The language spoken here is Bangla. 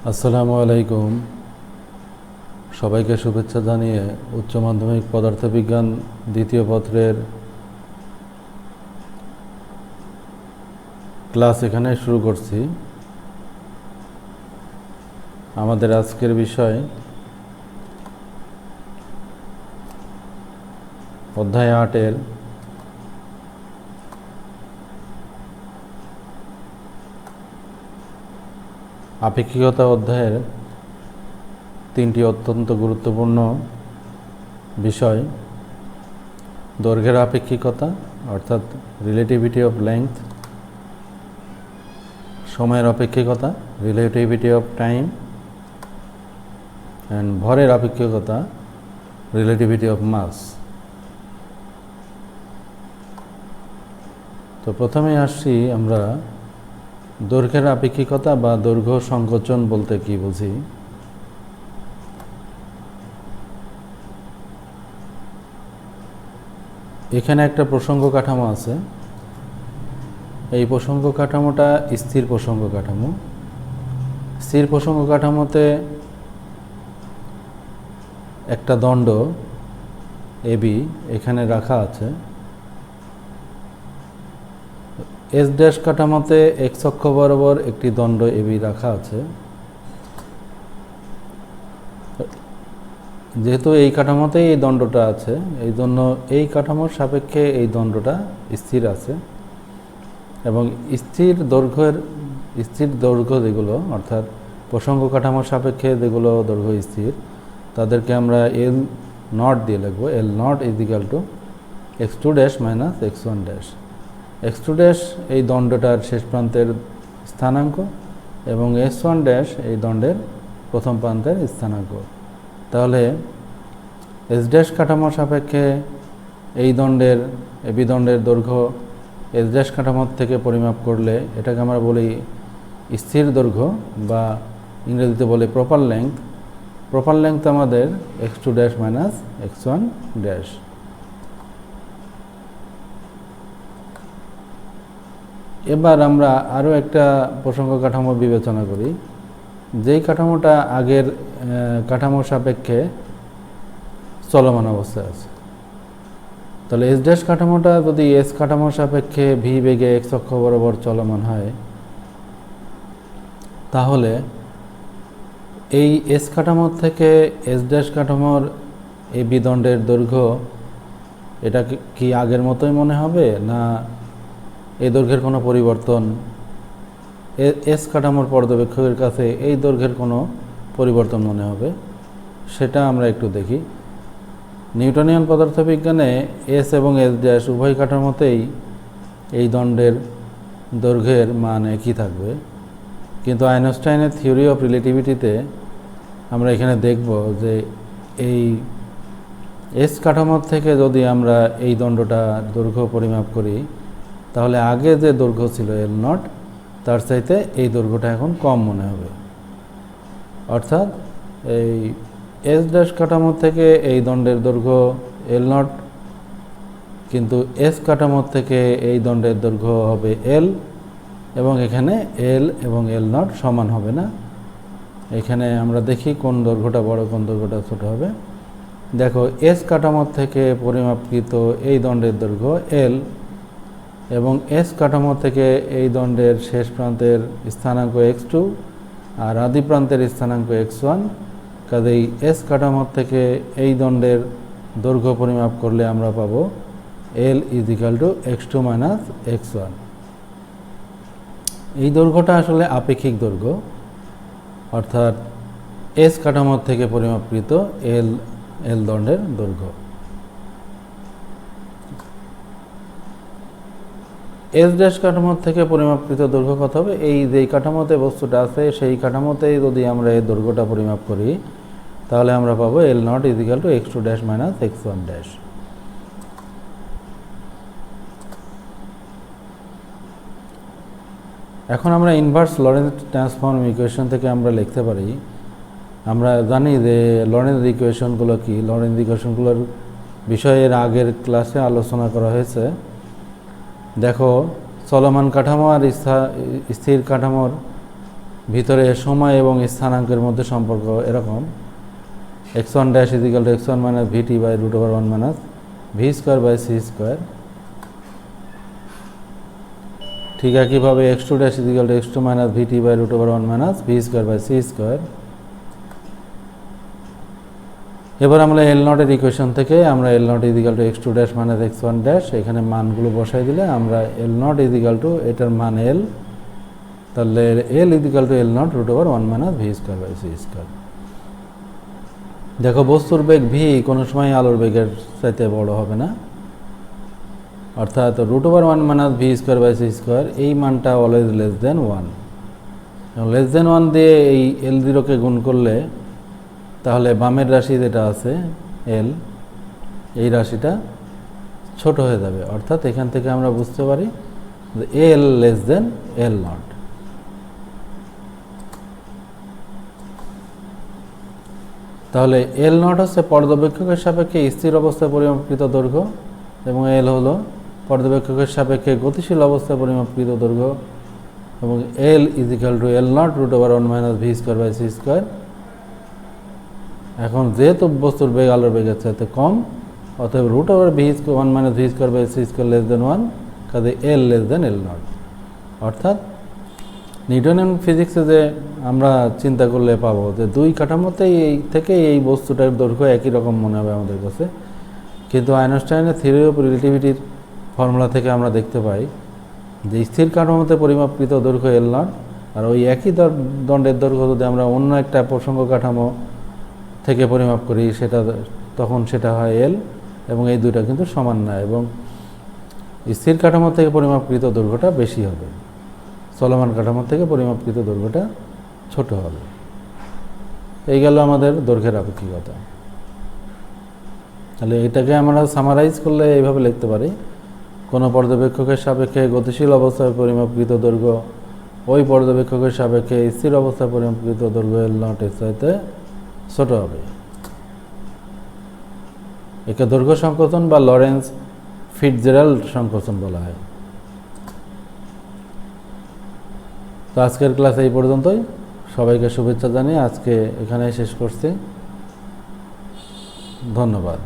আসসালামু আলাইকুম। সবাইকে শুভেচ্ছা জানিয়ে উচ্চ মাধ্যমিক পদার্থবিজ্ঞান দ্বিতীয় পত্রের ক্লাস এখানে শুরু করছি। আমাদের আজকের বিষয় অধ্যায় 8-এর আপেক্ষিকতা অধ্যায়ের তিনটি অত্যন্ত গুরুত্বপূর্ণ বিষয়: দৈর্ঘ্যের আপেক্ষিকতা অর্থাৎ রিলেটিভিটি অফ লেংথ, সময়ের আপেক্ষিকতা রিলেটিভিটি অফ টাইম, অ্যান্ড ভরের আপেক্ষিকতা রিলেটিভিটি অফ মাস। তো প্রথমে আসছি আমরা দৈর্ঘ্যের আপেক্ষিকতা বা দৈর্ঘ্য সংকোচন বলতে কি বুঝি। এখানে একটা প্রসঙ্গ কাঠামো আছে। এই প্রসঙ্গ কাঠামোটা স্থির প্রসঙ্গ কাঠামো। স্থির প্রসঙ্গ কাঠামোতে একটা দণ্ড এবি এখানে রাখা আছে। এস ড্যাশ কাঠামোতে এক্স অক্ষ বরাবর একটি দণ্ড এবি রাখা আছে। যেহেতু এই কাঠামোতেই এই দণ্ডটা আছে, এই জন্য এই কাঠামোর সাপেক্ষে এই দণ্ডটা স্থির আছে এবং স্থির দৈর্ঘ্য যেগুলো অর্থাৎ প্রসঙ্গ কাঠামোর সাপেক্ষে যেগুলো দৈর্ঘ্য স্থির, তাদেরকে আমরা এল নট দিয়ে লিখব। L naught is equal to x2 dash minus x1 dash. x2 dash এই দণ্ডটার শেষ প্রান্তের স্থানাঙ্ক এবং s1 ড্যাশ এই দণ্ডের প্রথম প্রান্তের স্থানাঙ্ক। তাহলে এস ড্যাশ কাঠামোর সাপেক্ষে এই দণ্ডের এবি দণ্ডের দৈর্ঘ্য এস ড্যাশ কাঠামোর থেকে পরিমাপ করলে এটাকে আমরা বলি স্থির দৈর্ঘ্য বা ইংরেজিতে বলি প্রপার লেংথ। প্রপার লেংথ আমাদের x2 dash minus x1 dash. এবার আমরা আরও একটা প্রসঙ্গ কাঠামো বিবেচনা করি, যেই কাঠামোটা আগের কাঠামোর সাপেক্ষে চলমান অবস্থায় আছে। তাহলে এস ড্যাশ কাঠামোটা যদি এস কাঠামোর সাপেক্ষে ভি বেগে এক্স অক্ষ বরাবর চলমান হয়, তাহলে এই এস কাঠামোর থেকে এস ড্যাশ কাঠামোর এই বি দণ্ডের দৈর্ঘ্য এটা কি আগের মতোই মনে হবে, না এই দৈর্ঘ্যের কোনো পরিবর্তন, এস কাঠামোর পর্যবেক্ষকের কাছে এই দৈর্ঘ্যের কোনো পরিবর্তন মনে হবে, সেটা আমরা একটু দেখি। নিউটনিয়ান পদার্থবিজ্ঞানে এস এবং এস ড্যাশ উভয় কাঠামোতেই এই দণ্ডের দৈর্ঘ্যের মান একই থাকবে, কিন্তু আইনস্টাইনের থিওরি অফ রিলেটিভিটিতে আমরা এখানে দেখব যে এই এস কাঠামোর থেকে যদি আমরা এই দণ্ডটা দৈর্ঘ্য পরিমাপ করি, তাহলে আগে যে দৈর্ঘ্য ছিল এল নট, তার চাইতে এই দৈর্ঘ্যটা এখন কম মনে হবে। অর্থাৎ এই এস ড্যাশ কাঠামোর থেকে এই দণ্ডের দৈর্ঘ্য এল নট, কিন্তু এস কাঠামোর থেকে এই দণ্ডের দৈর্ঘ্য হবে এল, এবং এখানে এল এবং এল নট সমান হবে না। এখানে আমরা দেখি কোন দৈর্ঘ্যটা বড় কোন দৈর্ঘ্যটা ছোট হবে। দেখো, এস কাঠামোর থেকে পরিমাপকৃত এই দণ্ডের দৈর্ঘ্য এল এবং এস কাঠামো থেকে এই দণ্ডের শেষ প্রান্তের স্থানাঙ্ক x2 আর আদি প্রান্তের স্থানাঙ্ক x1। কাজেই এস কাঠামোর থেকে এই দণ্ডের দৈর্ঘ্য পরিমাপ করলে আমরা পাবো L is equal to x2 minus x1। এই দৈর্ঘ্যটা আসলে আপেক্ষিক দৈর্ঘ্য, অর্থাৎ এস কাঠামোর থেকে পরিমাপকৃত এল দণ্ডের দৈর্ঘ্য। এস ড্যাশ কাঠামোর থেকে পরিমাপকৃত দৈর্ঘ্য কত হবে? এই যেই কাঠামোতে বস্তুটা আছে সেই কাঠামোতেই যদি আমরা এই দৈর্ঘ্যটা পরিমাপ করি, তাহলে আমরা পাবো L naught is equal to x2 dash minus x1 dash. এখন আমরা ইনভার্স লরেন্জ ট্রান্সফর্ম ইকুয়েশন থেকে আমরা লিখতে পারি, আমরা জানি যে লরেন্জ ইকুয়েশনগুলো কি। লরেন্জ ইকুয়েশনগুলোর বিষয়ে এর আগের ক্লাসে আলোচনা করা হয়েছে। দেখো, চলমান কাঠামো আর স্থির কাঠামোর ভিতরে সময় এবং স্থানাঙ্কের মধ্যে সম্পর্ক এরকম x1 dash is equal to x1 minus v t by root over 1 minus v square by c square. ঠিক একইভাবে x2 dash is equal to x2 minus v t by root over 1 minus v square by c square. এবার আমরা এল নটের ইকুয়েশন থেকে আমরা L naught is equal to x2 dash minus x1 dash এখানে মানগুলো বসাই দিলে আমরা এল নট ইজিক্যাল টু এটার মান এল, তাহলে L is equal to L naught root over 1 minus v square by c square. দেখো বস্তুর বেগ ভি কোনো সময় আলোর বেগের চাইতে বড় হবে না, অর্থাৎ root over 1 minus v square by c square এই মানটা অলওয়েজ লেস দেন 1। এবং লেস দেন 1 দিয়ে এই এল জিরোকে গুণ করলে তাহলে বামের রাশি যেটা আছে এল, এই রাশিটা ছোট হয়ে যাবে, অর্থাৎ এখান থেকে আমরা বুঝতে পারি যে এল লেস দেন এল নট। তাহলে এল নট হচ্ছে পর্যবেক্ষকের সাপেক্ষে স্থির অবস্থায় পরিমাপকৃত দৈর্ঘ্য এবং এল হলো পর্যবেক্ষকের সাপেক্ষে গতিশীল অবস্থায় পরিমাপকৃত দৈর্ঘ্য এবং L is equal to L naught root over 1 minus v square by c square. এখন যেহেতু বস্তুর বেগ আলোর বেগের চাইতে কম, অতএব root over v square 1 minus v square by c square less than 1, কাজে L less than L naught. অর্থাৎ নিউটনিয়ান ফিজিক্সে যে আমরা চিন্তা করলে পাবো যে দুই কাঠামোতেই এই থেকে এই বস্তুটার দৈর্ঘ্য একই রকম মনে হবে আমাদের কাছে, কিন্তু আইনস্টাইনের থিওরি অফ রিলেটিভিটির ফর্মুলা থেকে আমরা দেখতে পাই যে স্থির কাঠামোতে পরিমাপকৃত দৈর্ঘ্য এল নট, আর ওই একই দণ্ডের দৈর্ঘ্য যদি আমরা অন্য একটা প্রসঙ্গ কাঠামো থেকে পরিমাপ করি তখন সেটা হয় এল, এবং এই দুইটা কিন্তু সমান না, এবং স্থির কাঠামো থেকে পরিমাপকৃত দৈর্ঘ্যটা বেশি হবে, চলমান কাঠামো থেকে পরিমাপকৃত দৈর্ঘ্যটা ছোট হবে। এই গেল আমাদের দৈর্ঘ্যের আপেক্ষিকতা। তাহলে এটাকে আমরা সামারাইজ করলে এইভাবে লিখতে পারি, কোনো পর্যবেক্ষকের সাপেক্ষে গতিশীল অবস্থায় পরিমাপকৃত দৈর্ঘ্য ওই পর্যবেক্ষকের সাপেক্ষে স্থির অবস্থায় পরিমাপকৃত দৈর্ঘ্য এল নট এর চাইতে ছোট হবে। একে দৈর্ঘ্য সংকোচন বা লরেন্স ফিটজেরাল্ড সংকোচন বলা হয়। তো আজকের ক্লাস এই পর্যন্তই। সবাইকে শুভেচ্ছা জানিয়ে আজকে এখানেই শেষ করছি। ধন্যবাদ।